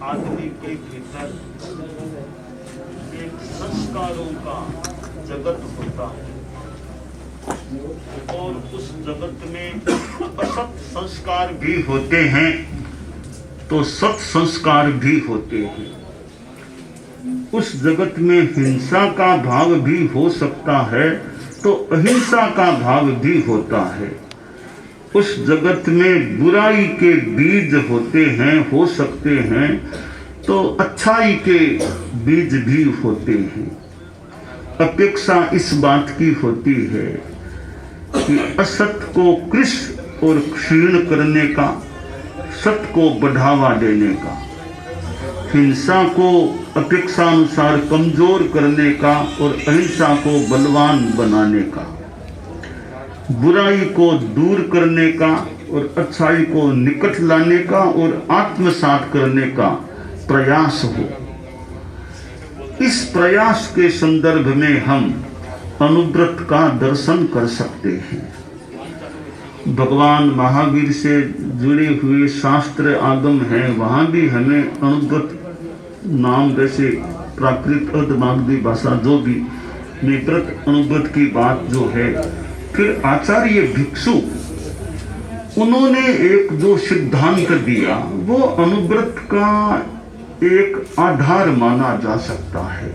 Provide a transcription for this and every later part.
आदमी के भीतर एक संस्कारों का जगत होता है और उस जगत में असत संस्कार भी होते हैं तो सत संस्कार भी होते हैं। उस जगत में हिंसा का भाव भी हो सकता है तो अहिंसा का भाव भी होता है। उस जगत में बुराई के बीज होते हैं, हो सकते हैं, तो अच्छाई के बीज भी होते हैं। अपेक्षा इस बात की होती है कि असत को कृष्ण और क्षीण करने का, सत को बढ़ावा देने का, हिंसा को अपेक्षानुसार कमजोर करने का और अहिंसा को बलवान बनाने का, बुराई को दूर करने का और अच्छाई को निकट लाने का और आत्मसात करने का प्रयास हो। इस प्रयास के संदर्भ में हम अनुव्रत का दर्शन कर सकते हैं। भगवान महावीर से जुड़े हुए शास्त्र आगम हैं, वहाँ भी हमें अनुव्रत नाम जैसे प्राकृत अर्धमागधी भाषा जो भी नेत्रत अनुव्रत की बात जो है। फिर आचार्य भिक्षु उन्होंने एक जो सिद्धांत दिया वो अनुव्रत का एक आधार माना जा सकता है।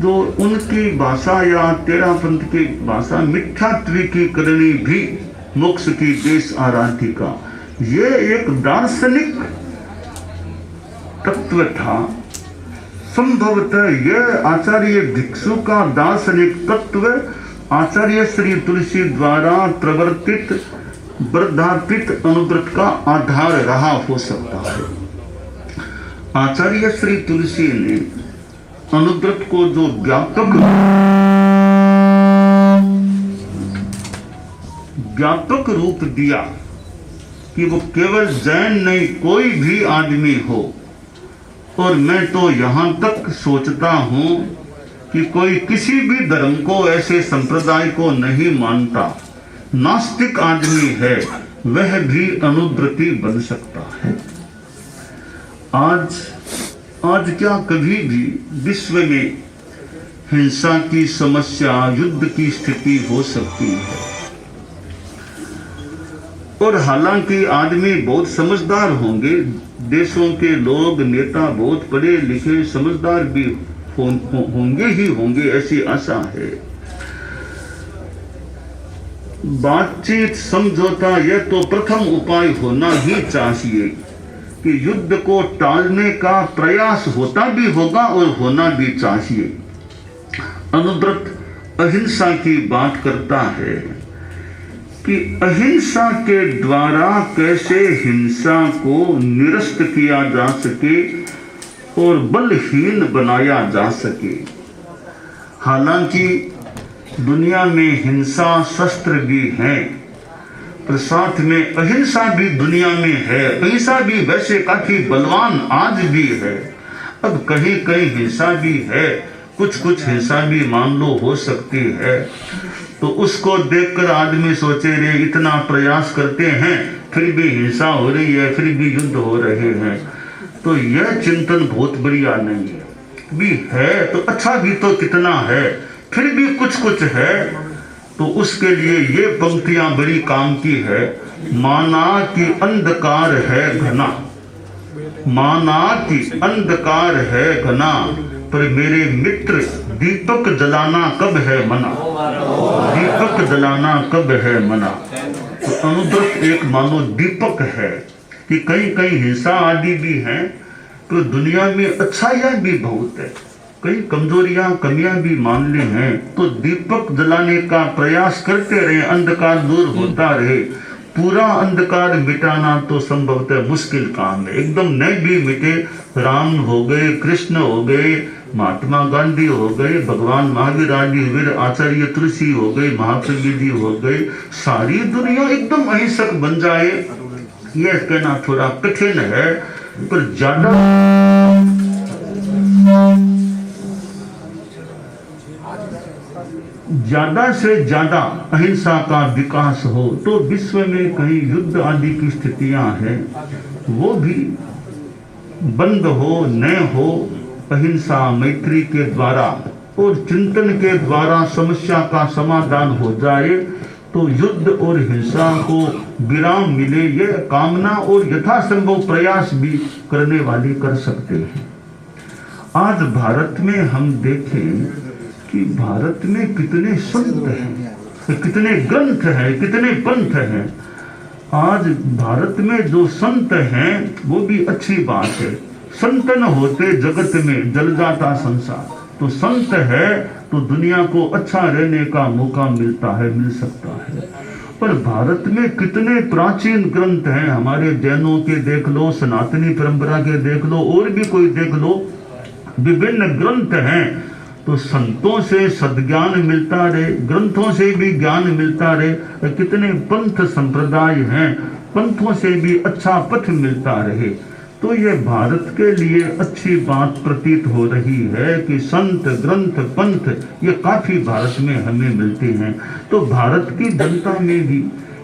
जो उनकी भाषा या तेरापंथ की भाषा मिथ्यात्विकीकरणी भी मोक्ष की देश आराधिका, ये एक दार्शनिक तत्व था। संभवतः यह आचार्य भिक्षु का दार्शनिक तत्व आचार्य श्री तुलसी द्वारा प्रवर्तित वर्धापित अनुव्रत का आधार रहा हो सकता है। आचार्य श्री तुलसी ने अनुव्रत को जो व्यापक रूप दिया कि वो केवल जैन नहीं कोई भी आदमी हो, और मैं तो यहाँ तक सोचता हूँ कि कोई किसी भी धर्म को, ऐसे संप्रदाय को नहीं मानता, नास्तिक आदमी है, वह भी अनुव्रती बन सकता है। आज क्या कभी भी विश्व में हिंसा की समस्या, युद्ध की स्थिति हो सकती है, और हालांकि आदमी बहुत समझदार होंगे, देशों के लोग, नेता बहुत पढ़े लिखे समझदार भी होंगे, ऐसी आशा है। बातचीत, समझौता, यह तो प्रथम उपाय होना ही चाहिए कि युद्ध को टालने का प्रयास होता भी होगा और होना भी चाहिए। अनुव्रत अहिंसा की बात करता है कि अहिंसा के द्वारा कैसे हिंसा को निरस्त किया जा सके और बलहीन बनाया जा सके। हालांकि दुनिया में हिंसा शस्त्र भी हैं, पर साथ में अहिंसा भी दुनिया में है। अहिंसा भी वैसे काफी बलवान आज भी है। अब कहीं कहीं हिंसा भी है, कुछ हिंसा भी मान लो हो सकती है, तो उसको देखकर आदमी सोचे रे इतना प्रयास करते हैं फिर भी हिंसा हो रही है, फिर भी युद्ध हो रहे हैं, तो यह चिंतन बहुत बढ़िया नहीं है। भी है तो अच्छा भी तो कितना है, फिर भी कुछ है, तो उसके लिए ये पंक्तियां बड़ी काम की है। माना कि अंधकार है घना, माना कि अंधकार है घना, पर मेरे मित्र दीपक जलाना कब है मना, दीपक जलाना कब है मना। तो अनुव्रत एक मानो दीपक है कि कहीं कहीं हिंसा आदि भी है, तो दुनिया में अच्छाइयाँ भी बहुत है, कई कमजोरियां कमियां भी मान ली हैं, तो दीपक जलाने का प्रयास करते रहे, अंधकार दूर होता रहे। पूरा अंधकार मिटाना तो संभवतः मुश्किल काम है, एकदम नहीं भी मिटे। राम हो गए, कृष्ण हो गए, महात्मा गांधी हो गए, भगवान महावीर आदि वीर, आचार्य तुलसी हो गए, महाकवि जी हो गए, सारी दुनिया एकदम अहिंसक बन जाए, यह कहना थोड़ा कठिन है। पर ज्यादा ज्यादा से ज्यादा अहिंसा का विकास हो, तो विश्व में कहीं युद्ध आदि की स्थितियां हैं वो भी बंद हो, न हो, अहिंसा मैत्री के द्वारा और चिंतन के द्वारा समस्या का समाधान हो जाए, तो युद्ध और हिंसा को विराम मिले, यह कामना और यथासंभव प्रयास भी करने वाले कर सकते हैं। आज भारत में हम देखें कि भारत में कितने संत हैं, कितने ग्रंथ हैं, कितने पंथ हैं। आज भारत में जो संत हैं वो भी अच्छी बात है। संत न होते जगत में जल जाता संसार। तो संत है तो दुनिया को अच्छा रहने का मौका मिलता है, मिल सकता है। पर भारत में कितने प्राचीन ग्रंथ हैं, हमारे जैनों के देख लो, सनातनी परंपरा के देख लो, और भी कोई देख लो, विभिन्न ग्रंथ हैं। तो संतों से सद्ज्ञान मिलता रहे, ग्रंथों से भी ज्ञान मिलता रहे। कितने पंथ संप्रदाय हैं, पंथों से भी अच्छा पथ मिलता रहे। तो यह भारत के लिए अच्छी बात प्रतीत हो रही है कि संत, ग्रंथ, पंथ ये काफी भारत में हमें मिलते हैं। तो भारत की जनता में भी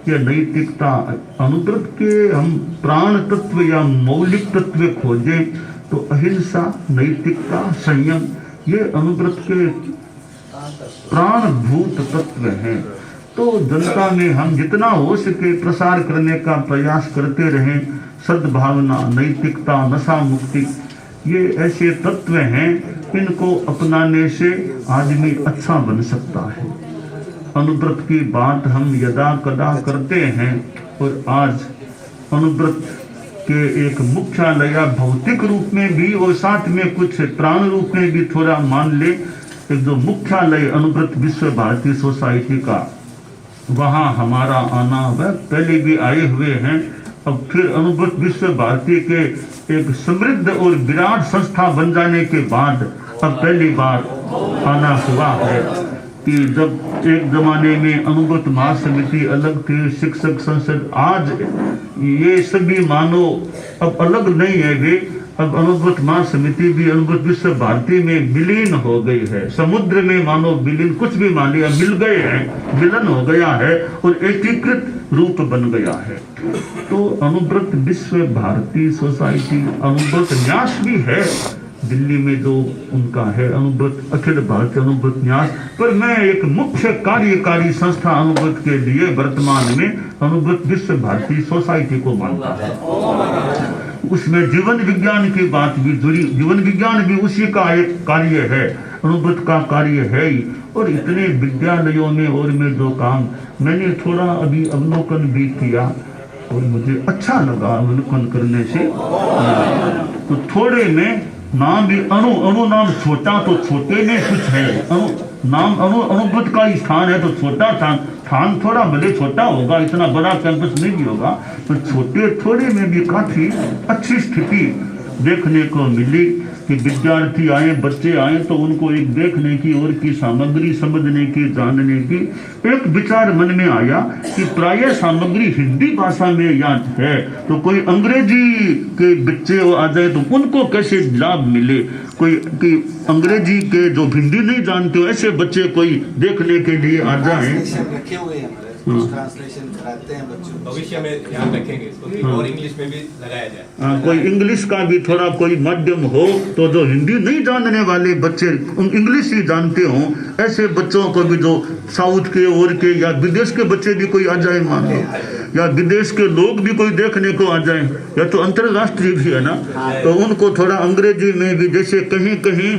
यह नैतिकता, अनुव्रत के हम प्राण तत्व या मौलिक तत्व खोजें तो अहिंसा, नैतिकता, संयम ये अनुव्रत के प्राणभूत तत्व हैं। तो जनता में हम जितना हो सके प्रसार करने का प्रयास करते रहें। सद्भावना, नैतिकता, नशा मुक्ति ये ऐसे तत्व हैं, इनको अपनाने से आदमी अच्छा बन सकता है। अनुव्रत की बात हम यदा कदा करते हैं, और आज अनुव्रत के एक मुख्यालय भौतिक रूप में भी और साथ में कुछ प्राण रूप में भी थोड़ा मान ले, एक जो मुख्यालय अनुव्रत विश्व भारती सोसाइटी का, वहाँ हमारा आना वह पहले भी आए हुए हैं। अब फिर अनुव्रत विश्व भारती के एक समृद्ध और विराट संस्था बन जाने के बाद अब पहली बार आना हुआ है कि जब एक जमाने में अनुव्रत महासमिति अलग थी, शिक्षक संसद, आज ये सभी मानो अब अलग नहीं है वे। अब अनुव्रत महासमिति भी अनुव्रत विश्व भारती में विलीन हो गई है। समुद्र में मानो विलीन, कुछ भी मान लिया, मिल गए हैं, मिलन हो गया है और एकीकृत रूप बन गया है। तो अनुव्रत विश्व भारती सोसाइटी, अनुव्रत न्यास भी है दिल्ली में जो उनका है, अनुव्रत अखिल भारतीय अनुव्रत न्यास। पर मैं एक मुख्य कार्यकारी संस्था अनुव्रत के लिए वर्तमान में अनुव्रत विश्व भारती सोसाइटी को मानता है। उसमें जीवन विज्ञान की बात भी जुड़ी, जीवन विज्ञान भी उसी का एक कार्य है, अनुव्रत का कार्य है ही। और इतने विद्यालयों में और में जो काम मैंने थोड़ा अभी अवलोकन भी किया और मुझे अच्छा लगा अवलोकन करने से। तो थोड़े में नाम भी अणु नाम छोटा, तो छोटे में कुछ है। नाम अनुव्रत का ही स्थान है तो छोटा स्थान थोड़ा भले छोटा होगा, इतना बड़ा कैंपस नहीं भी होगा, तो छोटे थोड़े में भी काफी अच्छी स्थिति देखने को मिली कि विद्यार्थी आए, बच्चे आए तो उनको एक देखने की और की सामग्री समझने की, जानने की एक विचार मन में आया कि प्रायः सामग्री हिंदी भाषा में याद है, तो कोई अंग्रेजी के बच्चे आ जाए तो उनको कैसे लाभ मिले। कोई कि अंग्रेजी के जो हिंदी नहीं जानते हो ऐसे बच्चे कोई देखने के लिए आ जाए। ट्रांसलेशन कराते हैं बच्चों, भविष्य में ध्यान रखेंगे इसको और इंग्लिश में भी लगाया जाए। कोई इंग्लिश का भी थोड़ा कोई माध्यम हो तो जो हिंदी नहीं जानने वाले बच्चे इंग्लिश ही जानते हो, ऐसे बच्चों को भी जो साउथ के और के या विदेश के बच्चे भी कोई आ जाए मान लो, या विदेश के लोग भी कोई देखने को आ जाए, या तो अंतरराष्ट्रीय भी है ना, तो उनको थोड़ा अंग्रेजी में भी, जैसे कहीं कहीं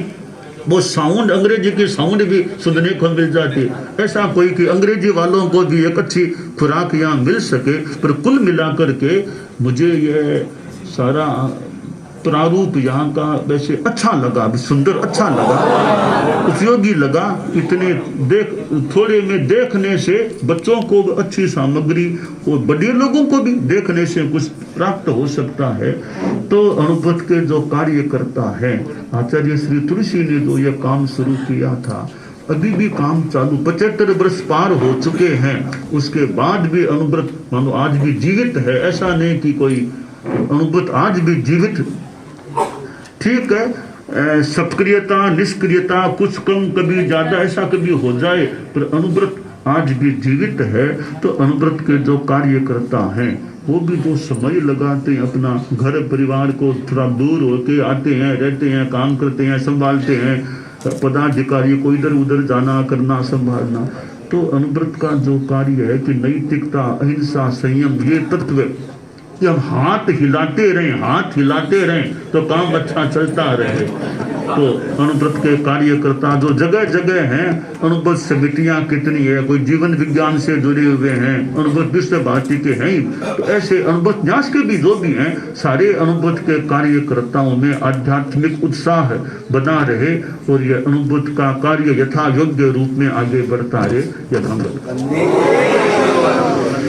वो साउंड, अंग्रेजी की साउंड भी सुनने को मिल जाती, ऐसा कोई कि अंग्रेजी वालों को भी एक अच्छी खुराक यहाँ मिल सके। पर कुल मिलाकर के मुझे ये सारा प्रारूप यहाँ का वैसे अच्छा लगा, सुंदर अच्छा लगा, उपयोगी लगा। इतने थोड़े में देखने से बच्चों को अच्छी सामग्री और बड़े लोगों को भी देखने से कुछ प्राप्त हो सकता है। तो अनुव्रत के जो कार्यकर्ता है, आचार्य श्री तुलसी ने जो ये काम शुरू किया था, अभी भी काम चालू, 75 वर्ष पार हो चुके हैं, उसके बाद भी अनुव्रत मानो आज भी जीवित है। ऐसा नहीं कि कोई अनुव्रत आज भी जीवित, ठीक है, सक्रियता निष्क्रियता, कुछ कम कभी ज्यादा, ऐसा कभी हो जाए, पर अनुव्रत आज भी जीवित है। तो अनुव्रत के जो कार्य करता है वो भी जो समय लगाते हैं, अपना घर परिवार को थोड़ा दूर होके आते हैं, रहते हैं, काम करते हैं, संभालते हैं, पदाधिकारी को इधर उधर जाना करना संभालना, तो अनुव्रत का जो कार्य है कि नैतिकता, अहिंसा, संयम, ये तत्व कि हम हाथ हिलाते रहें तो काम अच्छा चलता रहे। तो अनुव्रत के कार्यकर्ता जो जगह जगह हैं, अनुव्रत समितियां कितनी है, कोई जीवन विज्ञान से जुड़े हुए हैं, अनुव्रत विश्व भारती के हैं, तो ऐसे अनुव्रत न्यास के भी जो भी हैं, सारे अनुव्रत के कार्यकर्ताओं में आध्यात्मिक उत्साह बना रहे और यह अनुव्रत का कार्य यथा योग्य रूप में आगे बढ़ता रहे। यह